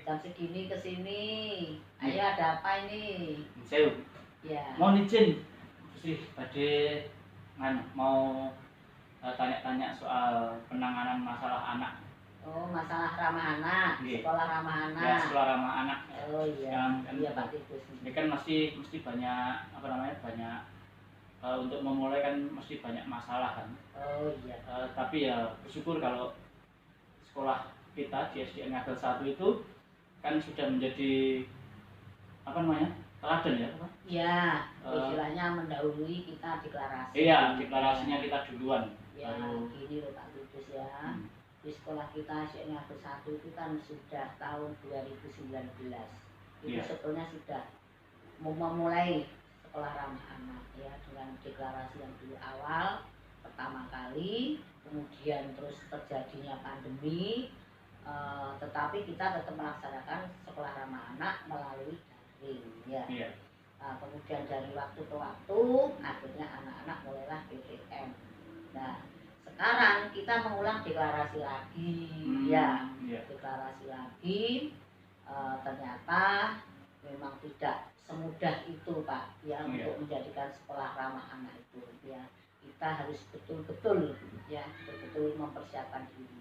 jam segini ke sini. Ayo, ada apa ini? Saya Ya. mau izin sih tadi mau tanya-tanya soal penanganan masalah anak. Oh, masalah ramah anak, sekolah ramah anak. Ya, sekolah ramah anak. Oh iya, iya Pak Titus. Ini kan mesti banyak banyak untuk memulai kan mesti banyak masalah kan. Oh iya. Tapi ya bersyukur kalau sekolah kita di SDN Ngagel 1 itu kan sudah menjadi teladan ya, Pak? Iya, istilahnya mendahului kita deklarasi. Iya, deklarasinya kita duluan. Ya, gini loh Pak Titus ya. Di sekolah kita SDN Ngagel 1 itu kan sudah tahun 2019. Itu sebetulnya sudah memulai sekolah ramah anak ya, dengan deklarasi yang dulu awal pertama kali, kemudian terus terjadinya pandemi, tetapi kita tetap melaksanakan sekolah ramah anak melalui daring ya. Kemudian dari waktu ke waktu akhirnya anak-anak mulailah PTM. Nah, sekarang kita mengulang deklarasi lagi deklarasi lagi. Ternyata memang tidak semudah itu Pak ya, untuk menjadikan sekolah ramah anak itu ya. Kita harus betul-betul mempersiapkan diri.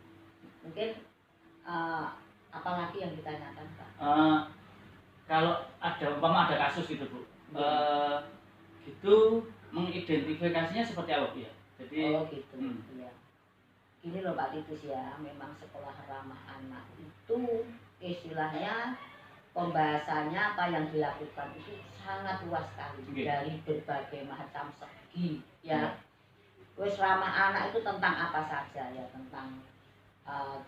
Mungkin apalagi yang ditanyakan Pak? Kalau ada kasus gitu Bu, gitu mengidentifikasinya seperti apa Bu ya? Jadi gitu ya. Gini loh Pak Titus ya, memang sekolah ramah anak itu istilahnya pembahasannya apa yang dilakukan itu sangat luas sekali dari berbagai macam segi ya. Wes ramah anak itu tentang apa saja ya, tentang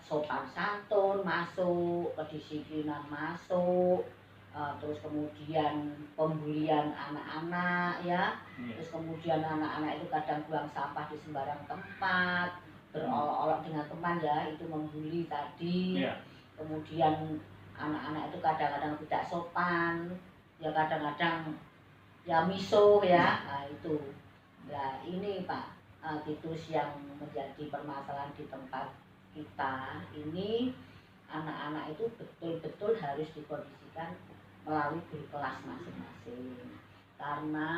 sopan santun masuk, kedisiplinan masuk, terus kemudian pembulian anak-anak ya, terus kemudian anak-anak itu kadang buang sampah di sembarang tempat, berolok-olok dengan teman ya, itu membuli tadi. Kemudian anak-anak itu kadang-kadang tidak sopan ya, kadang-kadang ya misuh ya. Nah itu nah ini Pak Titus yang menjadi permasalahan di tempat kita ini. Anak-anak itu betul-betul harus dikondisikan melalui guru kelas masing-masing, karena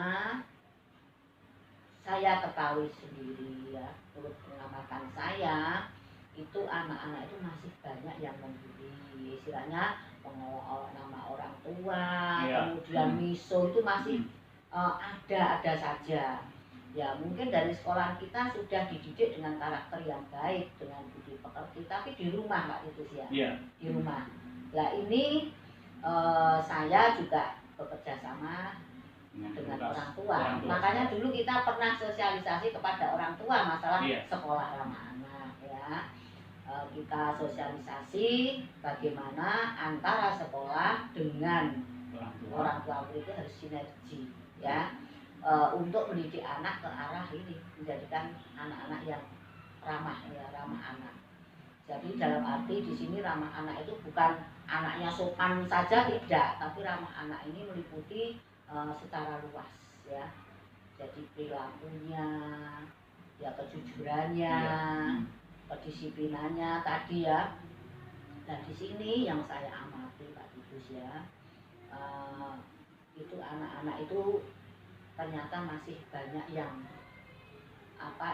saya ketahui sendiri ya, menurut pengamatan saya itu anak-anak itu masih banyak yang membuli, istilahnya mengolok-olok nama orang tua, kemudian miso itu masih ada saja ya. Mungkin dari sekolah kita sudah dididik dengan karakter yang baik, dengan budi pekerti, tapi di rumah Pak Titus ya, di rumah. Nah ini saya juga bekerja sama dengan orang tua. Makanya dulu kita pernah sosialisasi kepada orang tua masalah sekolah ramah anak ya. Kita sosialisasi bagaimana antara sekolah dengan orang tua murid itu harus sinergi ya, untuk mendidik anak ke arah ini, menjadikan anak-anak yang ramah ya, ramah anak. Jadi dalam arti di sini ramah anak itu bukan anaknya sopan saja, tidak, tapi ramah anak ini meliputi secara luas ya. Jadi perilakunya, ya kejujurannya, kedisiplinannya tadi ya. Dan di sini yang saya amati Pak Titus ya, itu anak-anak itu ternyata masih banyak yang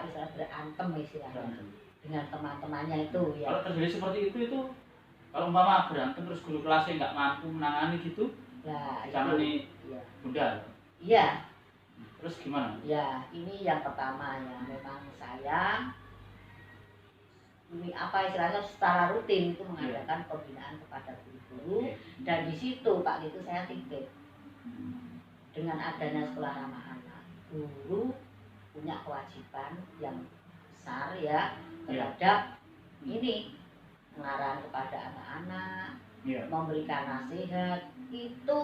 istilah berantem istilahnya dengan teman-temannya itu ya. Kalau terjadi seperti itu kalau umpama berantem terus guru kelasnya nggak mampu menangani gitu, ditangani Bunda. Iya. Terus gimana? Ya, ini yang pertama ya, memang saya ini istilahnya secara rutin itu mengadakan pembinaan kepada guru-guru, dan di situ Pak itu saya titip dengan adanya sekolah ramah anak, guru punya kewajiban yang besar ya terhadap ini, mengarahkan kepada anak-anak, memberikan nasihat, itu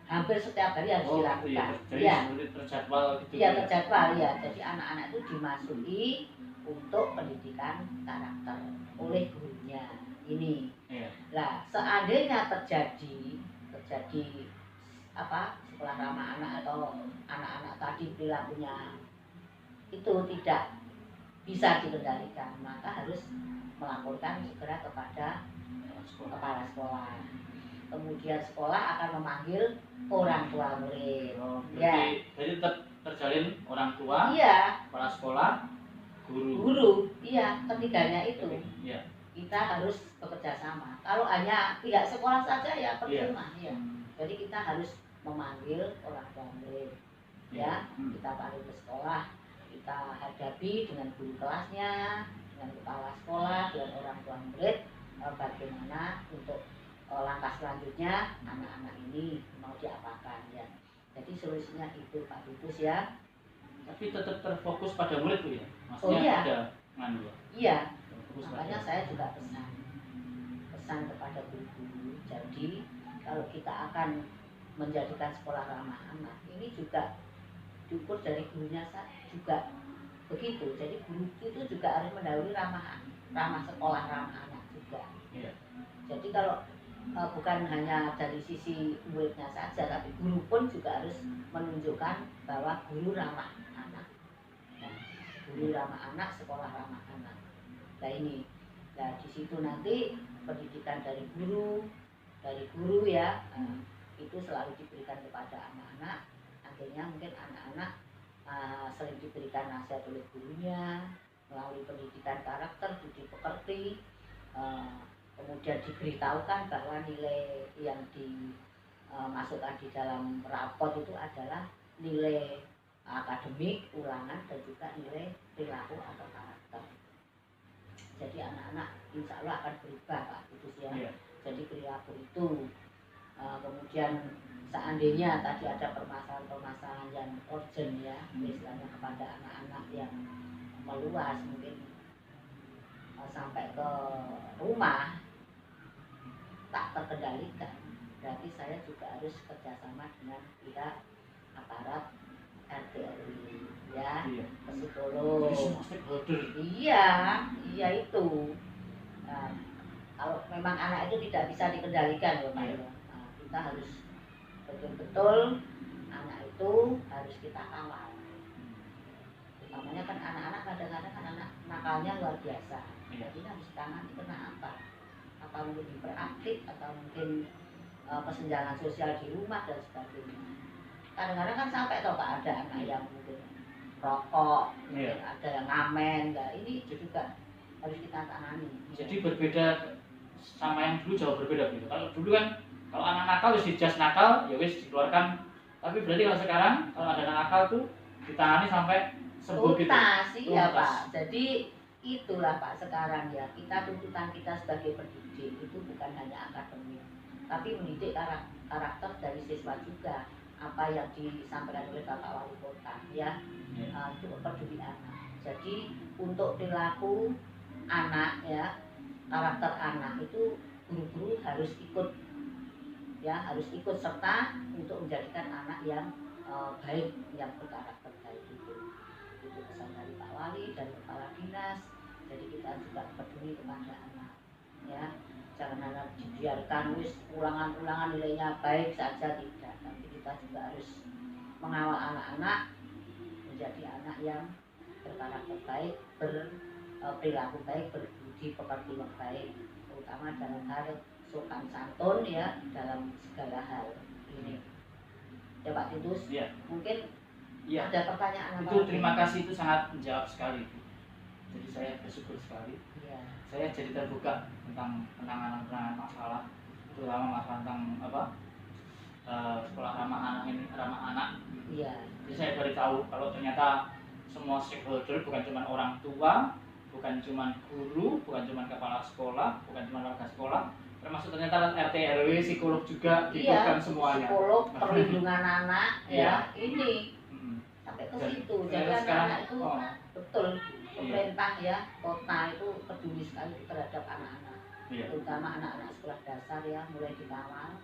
hampir setiap hari harus dilakukan. Terjadwal gitu. Iya, terjadwal ya. Jadi anak-anak itu dimasuki untuk pendidikan karakter oleh gurunya ini. Nah, seandainya terjadi sekolah ramah anak atau anak-anak tadi perilakunya itu tidak bisa dikendalikan, maka harus melaporkan segera kepada kepala sekolah. Kemudian sekolah akan memanggil orang tua murid. Jadi tetap terjalin orang tua, kepala sekolah, guru. Iya, ketiganya itu. Iya. Kita harus bekerja sama. Kalau hanya pihak sekolah saja ya percuma. Iya. Jadi kita harus memanggil orang tua murid. Ya, kita panggil ke sekolah, kita hadapi dengan guru kelasnya, dengan kepala sekolah, dengan orang tua murid, bagaimana untuk langkah selanjutnya anak-anak ini mau diapakan ya. Jadi solusinya itu Pak Dubes ya. Tapi tetap terfokus pada murid tuh ya. Maksudnya ada nganu. Iya. Makanya saya juga pesan kepada guru-guru. Jadi kalau kita akan menjadikan sekolah ramah anak, ini juga diukur dari gurunya juga begitu. Jadi guru itu juga harus mendahului ramah sekolah ramah anak juga. Iya. Jadi kalau bukan hanya dari sisi muridnya saja, tapi guru pun juga harus menunjukkan bahwa guru ramah anak. Guru ramah anak, sekolah ramah anak. Nah ini, nah di situ nanti pendidikan dari guru ya, itu selalu diberikan kepada anak-anak. Akhirnya mungkin anak-anak sering diberikan nasihat oleh gurunya melalui pendidikan karakter, budi pekerti. Kemudian diberitahukan bahwa nilai yang dimasukkan di dalam rapot itu adalah nilai akademik, ulangan, dan juga nilai perilaku atau karakter. Jadi anak-anak insya Allah akan berubah Pak Kudus ya. Jadi perilaku itu. Kemudian seandainya tadi ada permasalahan-permasalahan yang urgent ya, misalnya kepada anak-anak yang meluas mungkin sampai ke rumah tak terkendalikan, berarti saya juga harus kerjasama dengan pihak aparat RT RW ya, psikolog. Iya itu. Nah, kalau memang anak itu tidak bisa dikendalikan loh Pak, kita harus betul-betul anak itu harus kita kawal. Utamanya kan anak-anak kadang-kadang kan anak nakalnya luar biasa. Jadi harus ditangani kena apa? Apa mungkin hiperaktif atau mungkin kesenjangan sosial di rumah dan sebagainya. Kadang-kadang kan sampai toh Pak ada anak yang mungkin rokok, mungkin ada yang ngamen. Nah, ini juga harus kita tangani. Jadi berbeda sama yang dulu, jauh berbeda gitu. Kalau dulu kan kalau anak nakal wis dijas nakal ya wis dikeluarkan. Tapi berarti kalau sekarang kalau ada anak nakal tuh ditangani sampai sembuh gitu. Iya Pak. Jadi itulah Pak sekarang ya, kita tuntutan kita sebagai pendidik itu bukan hanya akademik, tapi mendidik karakter dari siswa juga. Apa yang disampaikan oleh Bapak Wali Kota ya, itu peduli anak. Jadi untuk perilaku anak ya, karakter anak itu guru-guru harus ikut ya, harus ikut serta untuk menjadikan anak yang baik, yang berkarakter baik itu pesan dari Pak Wali dan Kepala Dinas. Jadi kita juga peduli kepada anak ya, jangan hanya dibiarkan wis ulangan-ulangan nilainya baik saja, tidak, tapi kita juga harus mengawal anak-anak menjadi anak yang berkarakter baik, berperilaku baik, berbudi pekerti yang baik, terutama dalam hal sopan santun ya, dalam segala hal ini ya Pak Titus. Mungkin ada pertanyaan apa? Itu terima kasih, itu sangat menjawab sekali. Jadi saya bersyukur sekali. Saya jadi terbuka tentang penanganan masalah, terutama masalah tentang sekolah ramah anak ini, ramah anak. Jadi saya baru tahu kalau ternyata semua stakeholder, bukan cuma orang tua, bukan cuma guru, bukan cuma kepala sekolah, bukan cuma warga sekolah, termasuk ternyata RT RW, psikolog juga diikutkan semuanya. Psikolog, perlindungan anak ya, ini sampai ke situ. Jadi anak-anak itu betul, pemerintah ya, kota itu peduli sekali terhadap anak-anak, terutama anak-anak sekolah dasar ya, mulai dikawal,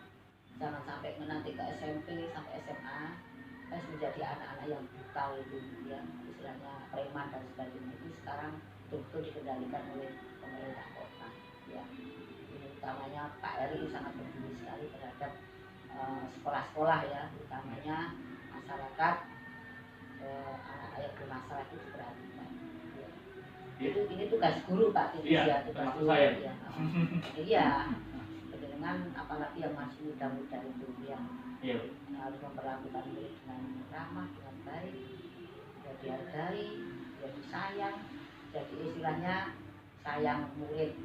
jangan sampai nanti ke SMP sampai SMA harus menjadi anak-anak yang brutal itu ya, istilahnya preman dan sebagainya. Itu sekarang betul-betul dikendalikan oleh pemerintah kota ya. Ini utamanya Pak Eri sangat peduli sekali terhadap sekolah-sekolah ya, utamanya masyarakat, anak-anak yang bermasalah itu diperhatikan. Itu ini tugas guru Pak, tugas guru ya. Iya. jangan apalagi yang masih muda-muda itu yang harus memperlakukan murid dengan ramah, dengan baik, ya dihargai, ya disayang, jadi istilahnya sayang murid,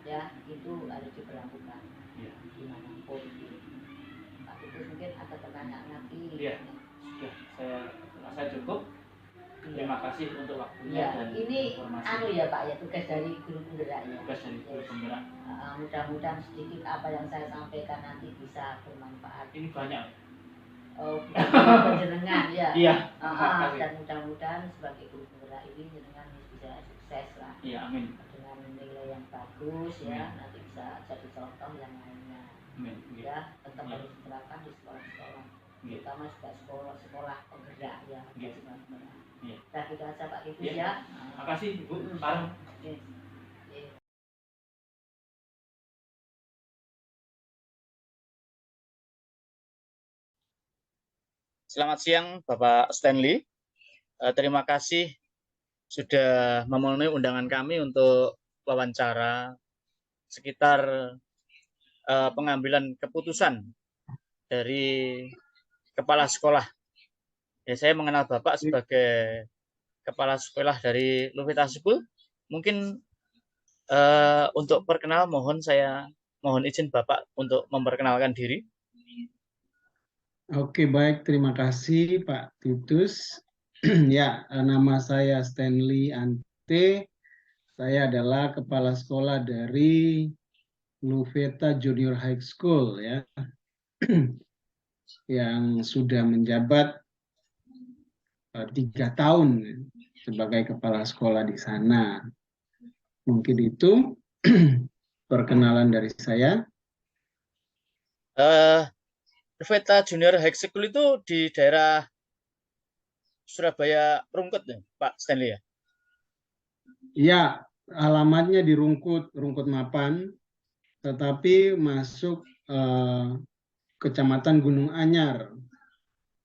ya itu harus diperlakukan dimanapun. Pak itu mungkin ada pertanyaan lagi. Sudah, saya rasa cukup. Terima kasih untuk waktunya dan ini informasi. Ya Pak ya, tugas dari guru penggerak ya. Tugas dari guru penggerak. Mudah-mudahan sedikit apa yang saya sampaikan nanti bisa bermanfaat. Ini banyak. Jenengan ya. Iya. Dan mudah-mudahan sebagai guru penggerak ini jenengan bisa sukses lah. Iya, amin. Dengan nilai yang bagus ya, nanti bisa jadi contoh yang lainnya. Amin. Ya, tetap harus diterapkan di sekolah-sekolah. Terutama juga sekolah penggerak ya. Nah, kita aja Pak Ibu ya. Makasih Ibu. Sekarang. Selamat siang Bapak Stanley. Terima kasih sudah memenuhi undangan kami untuk wawancara sekitar pengambilan keputusan dari kepala sekolah. Ya, saya mengenal Bapak sebagai kepala sekolah dari Luveta School. Mungkin untuk perkenalan mohon izin Bapak untuk memperkenalkan diri. Oke, baik. Terima kasih Pak Titus. Ya, nama saya Stanley Ante. Saya adalah kepala sekolah dari Luveta Junior High School ya, yang sudah menjabat 3 tahun sebagai kepala sekolah di sana. Mungkin itu perkenalan dari saya. Luveta Junior High School itu di daerah Surabaya Rungkut ya, Pak Stanley ya? Iya, alamatnya di Rungkut Mapan, tetapi masuk Kecamatan Gunung Anyar.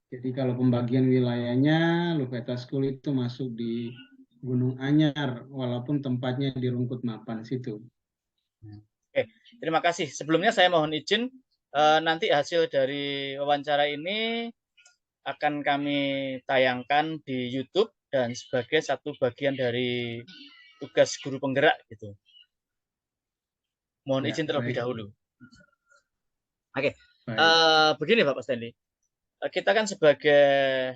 Jadi kalau pembagian wilayahnya, Luveta School itu masuk di Gunung Anyar, walaupun tempatnya di Rungkut Mapan situ. Oke, terima kasih. Sebelumnya saya mohon izin, nanti hasil dari wawancara ini akan kami tayangkan di YouTube dan sebagai satu bagian dari tugas guru penggerak gitu. Mohon izin terlebih dahulu. Oke, begini Bapak Stanley. Kita kan sebagai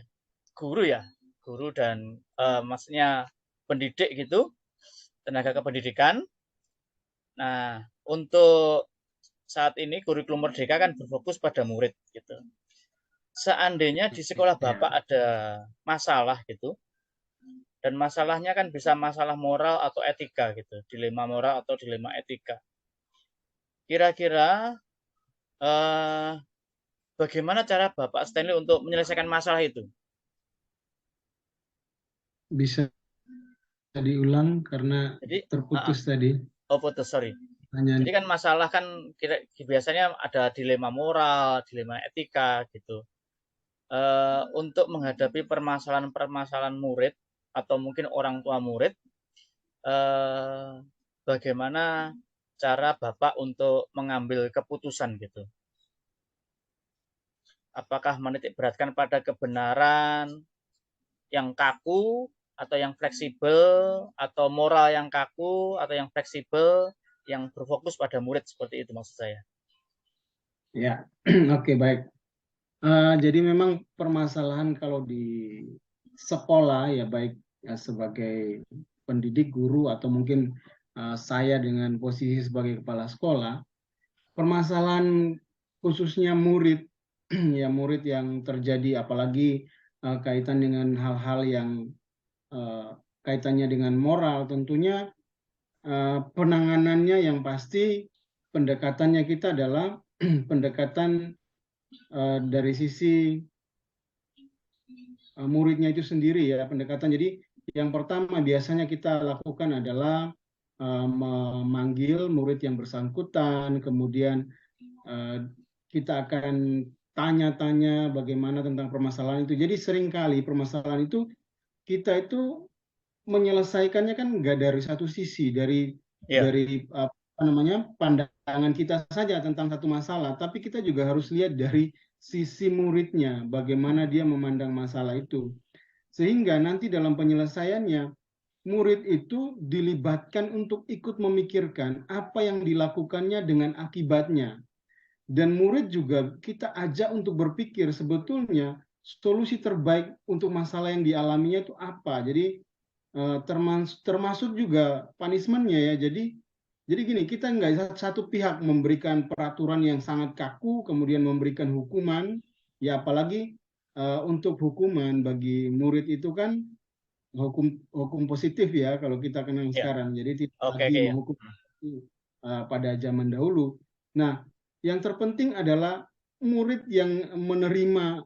guru ya, guru dan maksudnya pendidik gitu, tenaga kependidikan. Nah, untuk saat ini kurikulum Merdeka kan berfokus pada murid gitu. Seandainya di sekolah Bapak ada masalah gitu, dan masalahnya kan bisa masalah moral atau etika gitu, dilema moral atau dilema etika. Kira-kira bagaimana cara Bapak Stanley untuk menyelesaikan masalah itu? Bisa diulang karena terputus tadi. Oh, putus, sorry. Jadi kan masalah kan biasanya ada dilema moral, dilema etika gitu. Untuk menghadapi permasalahan-permasalahan murid atau mungkin orang tua murid, bagaimana cara Bapak untuk mengambil keputusan gitu? Apakah menitik beratkan pada kebenaran yang kaku atau yang fleksibel, atau moral yang kaku atau yang fleksibel, yang berfokus pada murid, seperti itu maksud saya. Ya, oke, baik. Jadi memang permasalahan kalau di sekolah ya, baik sebagai pendidik, guru, atau mungkin saya dengan posisi sebagai kepala sekolah, permasalahan khususnya murid, ya murid yang terjadi, apalagi kaitan dengan hal-hal yang kaitannya dengan moral, tentunya penanganannya yang pasti pendekatannya kita adalah pendekatan dari sisi muridnya itu sendiri ya, pendekatan. Jadi yang pertama biasanya kita lakukan adalah memanggil murid yang bersangkutan, kemudian kita akan tanya-tanya bagaimana tentang permasalahan itu. Jadi seringkali permasalahan itu kita itu menyelesaikannya kan nggak dari satu sisi, dari pandangan kita saja tentang satu masalah, tapi kita juga harus lihat dari sisi muridnya, bagaimana dia memandang masalah itu. Sehingga nanti dalam penyelesaiannya, murid itu dilibatkan untuk ikut memikirkan apa yang dilakukannya dengan akibatnya. Dan murid juga kita ajak untuk berpikir sebetulnya solusi terbaik untuk masalah yang dialaminya itu apa. Jadi termasuk juga punishment-nya ya. Jadi gini, kita nggak satu pihak memberikan peraturan yang sangat kaku, kemudian memberikan hukuman, ya apalagi untuk hukuman bagi murid itu kan hukum positif ya kalau kita kenal sekarang. Jadi tidak lagi menghukum pada zaman dahulu. Nah, yang terpenting adalah murid yang menerima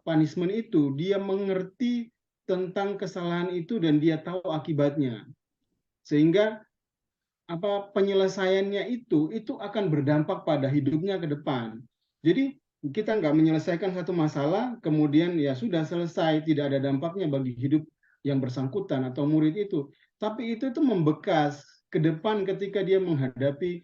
punishment itu, dia mengerti tentang kesalahan itu dan dia tahu akibatnya. Sehingga penyelesaiannya itu akan berdampak pada hidupnya ke depan. Jadi kita nggak menyelesaikan satu masalah, kemudian ya sudah selesai, tidak ada dampaknya bagi hidup yang bersangkutan atau murid itu. Tapi itu membekas ke depan ketika dia menghadapi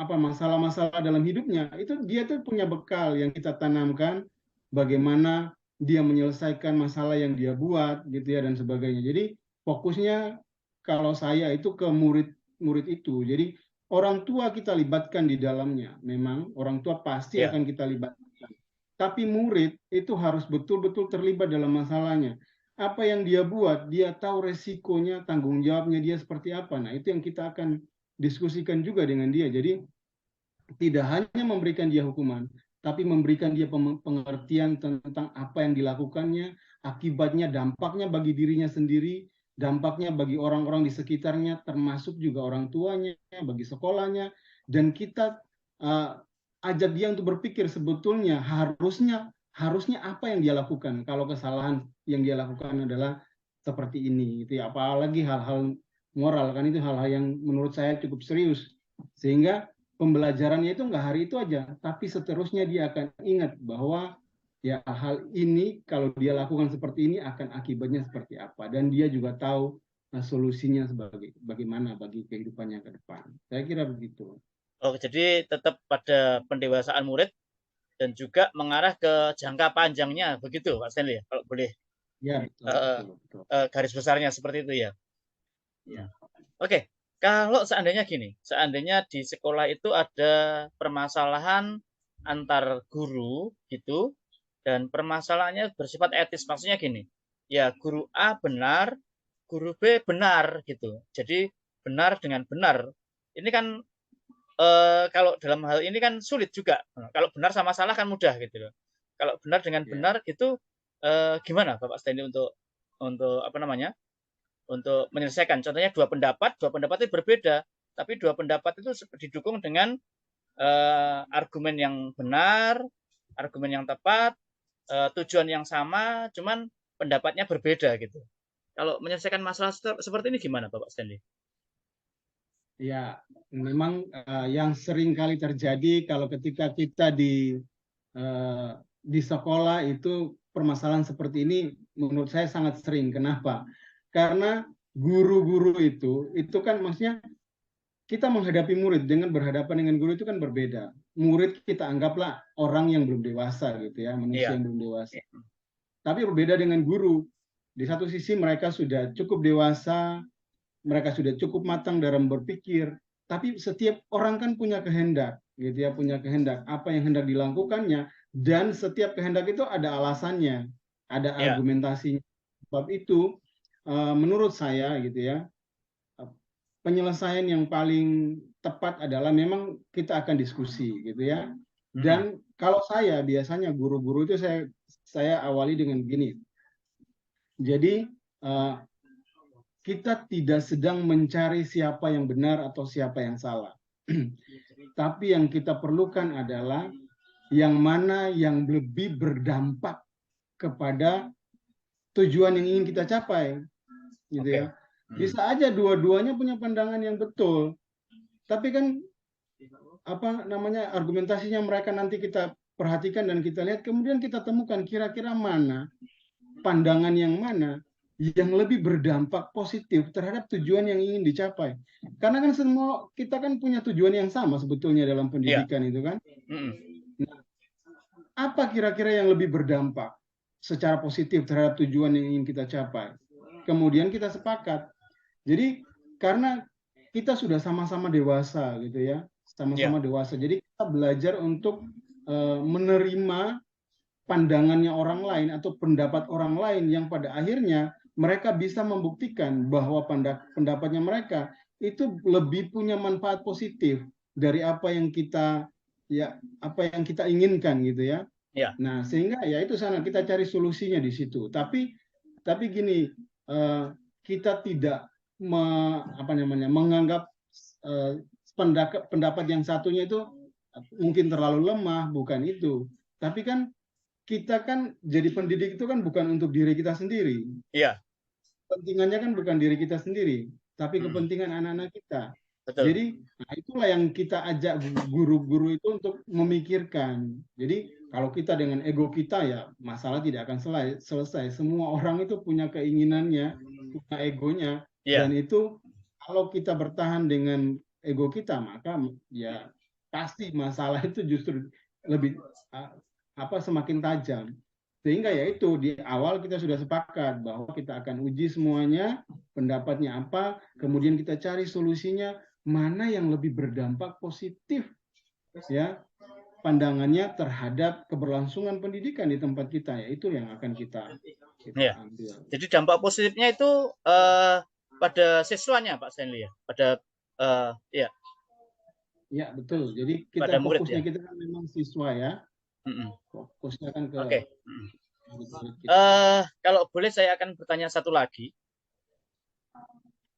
masalah-masalah dalam hidupnya. Itu dia tuh punya bekal yang kita tanamkan, bagaimana dia menyelesaikan masalah yang dia buat, gitu ya dan sebagainya. Jadi fokusnya kalau saya itu ke murid itu. Jadi orang tua kita libatkan di dalamnya. Memang orang tua pasti akan kita libatkan. Tapi murid itu harus betul-betul terlibat dalam masalahnya. Apa yang dia buat, dia tahu resikonya, tanggung jawabnya dia seperti apa. Nah, itu yang kita akan diskusikan juga dengan dia. Jadi tidak hanya memberikan dia hukuman, tapi memberikan dia pengertian tentang apa yang dilakukannya, akibatnya, dampaknya bagi dirinya sendiri, dampaknya bagi orang-orang di sekitarnya, termasuk juga orang tuanya, bagi sekolahnya, dan kita ajak dia untuk berpikir sebetulnya harusnya apa yang dia lakukan kalau kesalahan yang dia lakukan adalah seperti ini, gitu ya. Apalagi hal-hal moral, kan itu hal-hal yang menurut saya cukup serius, sehingga pembelajarannya itu nggak hari itu aja, tapi seterusnya dia akan ingat bahwa ya hal ini kalau dia lakukan seperti ini akan akibatnya seperti apa, dan dia juga tahu solusinya bagaimana bagi kehidupannya ke depan. Saya kira begitu. Jadi tetap pada pendewasaan murid dan juga mengarah ke jangka panjangnya, begitu Pak Stanley, kalau boleh. Ya, betul. Garis besarnya seperti itu ya. Oke, kalau seandainya gini, seandainya di sekolah itu ada permasalahan antar guru gitu, dan permasalahannya bersifat etis, maksudnya gini, ya guru A benar, guru B benar gitu. Jadi benar dengan benar. Ini kan kalau dalam hal ini kan sulit juga. Kalau benar sama salah kan mudah gitu loh. Kalau benar dengan benar itu gimana Bapak Stanley untuk apa namanya? Untuk menyelesaikan. Contohnya dua pendapat itu berbeda, tapi dua pendapat itu didukung dengan argumen yang benar, argumen yang tepat, tujuan yang sama, cuman pendapatnya berbeda gitu. Kalau menyelesaikan masalah seperti ini gimana Bapak Stanley? Ya, memang yang sering kali terjadi kalau ketika kita di sekolah itu permasalahan seperti ini menurut saya sangat sering. Kenapa? Karena guru-guru itu kan maksudnya kita menghadapi murid dengan berhadapan dengan guru itu kan berbeda. Murid kita anggaplah orang yang belum dewasa gitu ya, manusia yang belum dewasa. Tapi berbeda dengan guru. Di satu sisi mereka sudah cukup dewasa, mereka sudah cukup matang dalam berpikir, tapi setiap orang kan punya kehendak, gitu ya, punya kehendak, apa yang hendak dilakukannya, dan setiap kehendak itu ada alasannya, ada argumentasinya. Sebab itu, menurut saya, gitu ya, penyelesaian yang paling tepat adalah memang kita akan diskusi, gitu ya. Dan kalau saya biasanya guru-guru itu saya awali dengan begini. Jadi kita tidak sedang mencari siapa yang benar atau siapa yang salah. Tapi yang kita perlukan adalah yang mana yang lebih berdampak kepada tujuan yang ingin kita capai. Gitu ya. Bisa aja dua-duanya punya pandangan yang betul. Tapi kan argumentasinya mereka nanti kita perhatikan dan kita lihat, kemudian kita temukan kira-kira mana pandangan yang mana yang lebih berdampak positif terhadap tujuan yang ingin dicapai. Karena kan semua kita kan punya tujuan yang sama sebetulnya dalam pendidikan itu kan. Nah, apa kira-kira yang lebih berdampak secara positif terhadap tujuan yang ingin kita capai? Kemudian kita sepakat. Jadi karena kita sudah sama-sama dewasa gitu ya, sama-sama dewasa. Jadi kita belajar untuk menerima pandangannya orang lain atau pendapat orang lain yang pada akhirnya mereka bisa membuktikan bahwa pendapatnya mereka itu lebih punya manfaat positif dari apa yang kita inginkan gitu ya. Nah, sehingga ya itu sana kita cari solusinya di situ. Tapi gini, kita tidak menganggap pendapat yang satunya itu mungkin terlalu lemah, bukan itu. Tapi kan kita kan jadi pendidik itu kan bukan untuk diri kita sendiri. Iya. Kepentingannya kan bukan diri kita sendiri, tapi kepentingan anak-anak kita. Betul. Jadi itulah yang kita ajak guru-guru itu untuk memikirkan. Jadi kalau kita dengan ego kita ya masalah tidak akan selesai. Semua orang itu punya keinginannya, punya egonya, dan itu kalau kita bertahan dengan ego kita maka ya pasti masalah itu justru lebih semakin tajam. Sehingga ya itu di awal kita sudah sepakat bahwa kita akan uji semuanya, pendapatnya apa, kemudian kita cari solusinya mana yang lebih berdampak positif ya pandangannya terhadap keberlangsungan pendidikan di tempat kita, ya itu yang akan kita ambil. Jadi dampak positifnya itu pada siswanya Pak Stanley ya, pada ya. Ya betul. Jadi kita fokusnya kita kan memang siswa ya. Fokusnya kan ke. Kalau boleh saya akan bertanya satu lagi.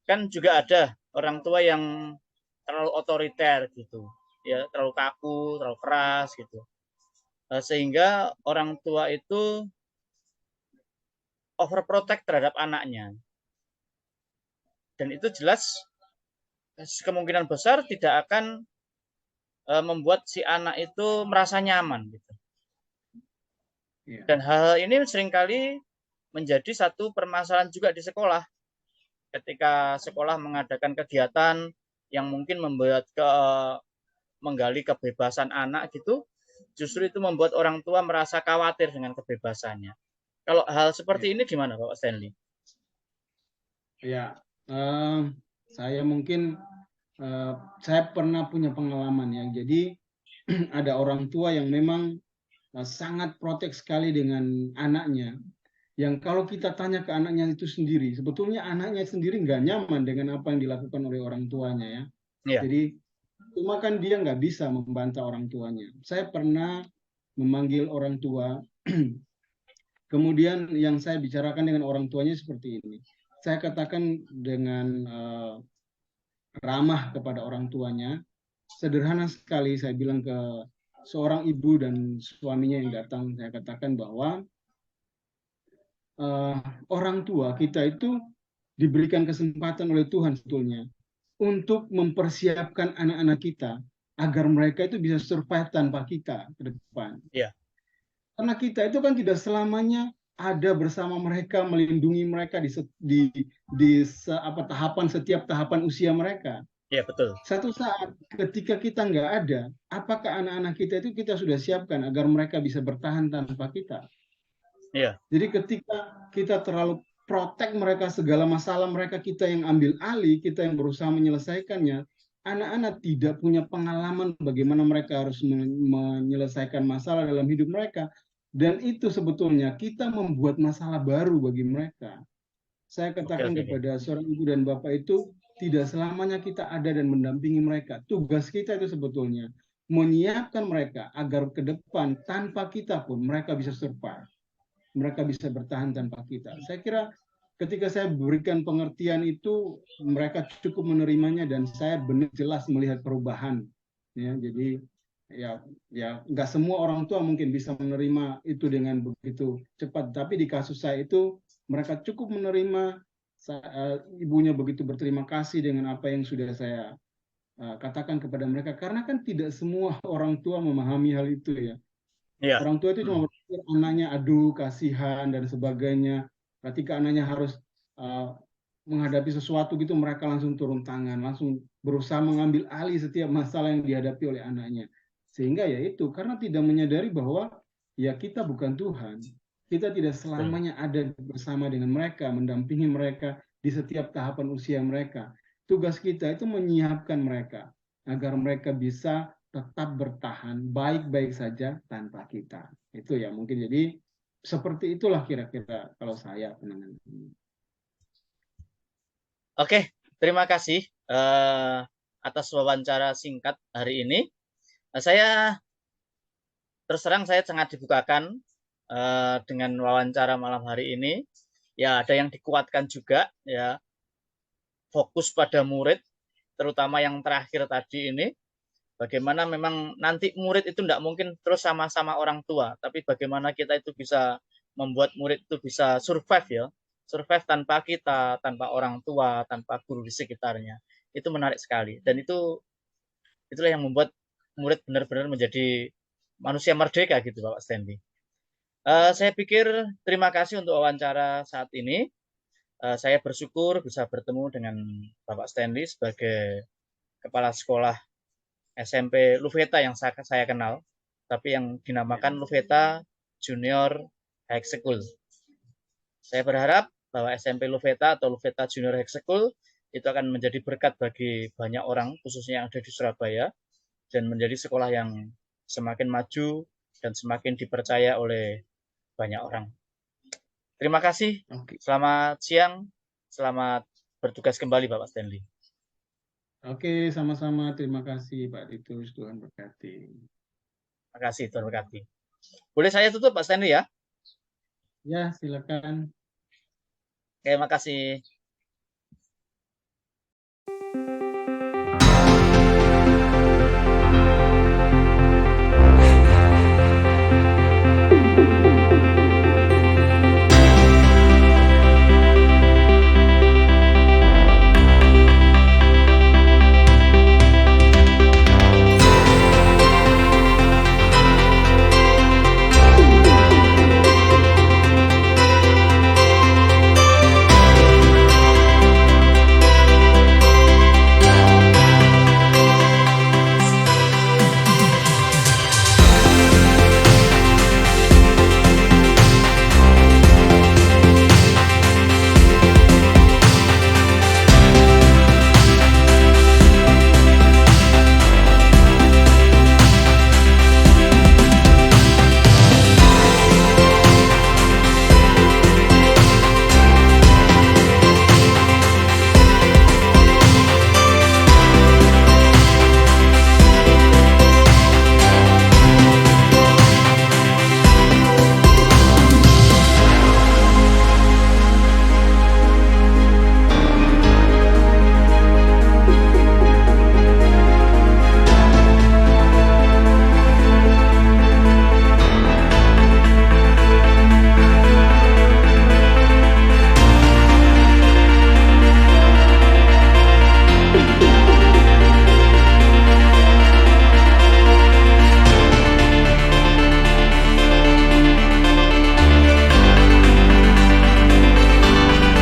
Kan juga ada orang tua yang terlalu otoriter gitu, ya terlalu kaku, terlalu keras gitu, sehingga orang tua itu overprotect terhadap anaknya, dan itu jelas kemungkinan besar tidak akan membuat si anak itu merasa nyaman gitu. Dan hal ini seringkali menjadi satu permasalahan juga di sekolah. Ketika sekolah mengadakan kegiatan yang mungkin menggali kebebasan anak gitu, justru itu membuat orang tua merasa khawatir dengan kebebasannya. Kalau hal seperti ini gimana Pak Stanley? Ya, saya mungkin saya pernah punya pengalaman ya. Jadi ada orang tua yang memang sangat protek sekali dengan anaknya. Yang kalau kita tanya ke anaknya itu sendiri, sebetulnya anaknya sendiri nggak nyaman dengan apa yang dilakukan oleh orang tuanya ya. Jadi cuma kan dia nggak bisa membantah orang tuanya. Saya pernah memanggil orang tua, kemudian yang saya bicarakan dengan orang tuanya seperti ini. Saya katakan dengan ramah kepada orang tuanya, sederhana sekali saya bilang ke seorang ibu dan suaminya yang datang, saya katakan bahwa orang tua kita itu diberikan kesempatan oleh Tuhan sebetulnya untuk mempersiapkan anak-anak kita agar mereka itu bisa survive tanpa kita ke depan. Karena kita itu kan tidak selamanya ada bersama mereka, melindungi mereka di setiap tahapan usia mereka. Iya, betul. Satu saat ketika kita nggak ada, apakah anak-anak kita itu kita sudah siapkan agar mereka bisa bertahan tanpa kita? Jadi ketika kita terlalu protek mereka, segala masalah mereka kita yang ambil alih, kita yang berusaha menyelesaikannya, anak-anak tidak punya pengalaman bagaimana mereka harus menyelesaikan masalah dalam hidup mereka. Dan itu sebetulnya kita membuat masalah baru bagi mereka. Saya katakan kepada seorang ibu dan bapak itu, tidak selamanya kita ada dan mendampingi mereka. Tugas kita itu sebetulnya menyiapkan mereka agar ke depan tanpa kita pun mereka bisa survive. Mereka bisa bertahan tanpa kita. Saya kira ketika saya berikan pengertian itu, mereka cukup menerimanya dan saya benar jelas melihat perubahan. Ya, jadi ya nggak semua orang tua mungkin bisa menerima itu dengan begitu cepat. Tapi di kasus saya itu mereka cukup menerima. Ibunya begitu berterima kasih dengan apa yang sudah saya katakan kepada mereka. Karena kan tidak semua orang tua memahami hal itu ya. Orang tua itu cuma berpikir anaknya aduh kasihan dan sebagainya. Ketika anaknya harus menghadapi sesuatu gitu mereka langsung turun tangan, langsung berusaha mengambil alih setiap masalah yang dihadapi oleh anaknya. Sehingga ya itu, karena tidak menyadari bahwa ya kita bukan Tuhan. Kita tidak selamanya ada bersama dengan mereka, mendampingi mereka di setiap tahapan usia mereka. Tugas kita itu menyiapkan mereka agar mereka bisa tetap bertahan baik-baik saja tanpa kita. Itu ya mungkin, jadi seperti itulah kira-kira kalau saya penanganan ini. Oke, terima kasih atas wawancara singkat hari ini. Saya terus terang saya sangat dibukakan dengan wawancara malam hari ini. Ya, ada yang dikuatkan juga, ya, fokus pada murid, terutama yang terakhir tadi ini. Bagaimana memang nanti murid itu tidak mungkin terus sama-sama orang tua, tapi bagaimana kita itu bisa membuat murid itu bisa survive, ya, survive tanpa kita, tanpa orang tua, tanpa guru di sekitarnya. Itu menarik sekali, dan itulah yang membuat murid benar-benar menjadi manusia merdeka gitu, Bapak Stanley. Saya pikir terima kasih untuk wawancara saat ini. Saya bersyukur bisa bertemu dengan Bapak Stanley sebagai kepala sekolah SMP Luveta yang saya kenal, tapi yang dinamakan Luveta Junior High School. Saya berharap bahwa SMP Luveta atau Luveta Junior High School itu akan menjadi berkat bagi banyak orang, khususnya yang ada di Surabaya, dan menjadi sekolah yang semakin maju dan semakin dipercaya oleh banyak orang. Terima kasih. Selamat siang. Selamat bertugas kembali, Bapak Stanley. Oke, sama-sama. Terima kasih, Pak Titus. Tuhan berkati. Terima kasih, Tuhan berkati. Boleh saya tutup, Pak Stanley, ya? Ya, silakan. Oke, makasih.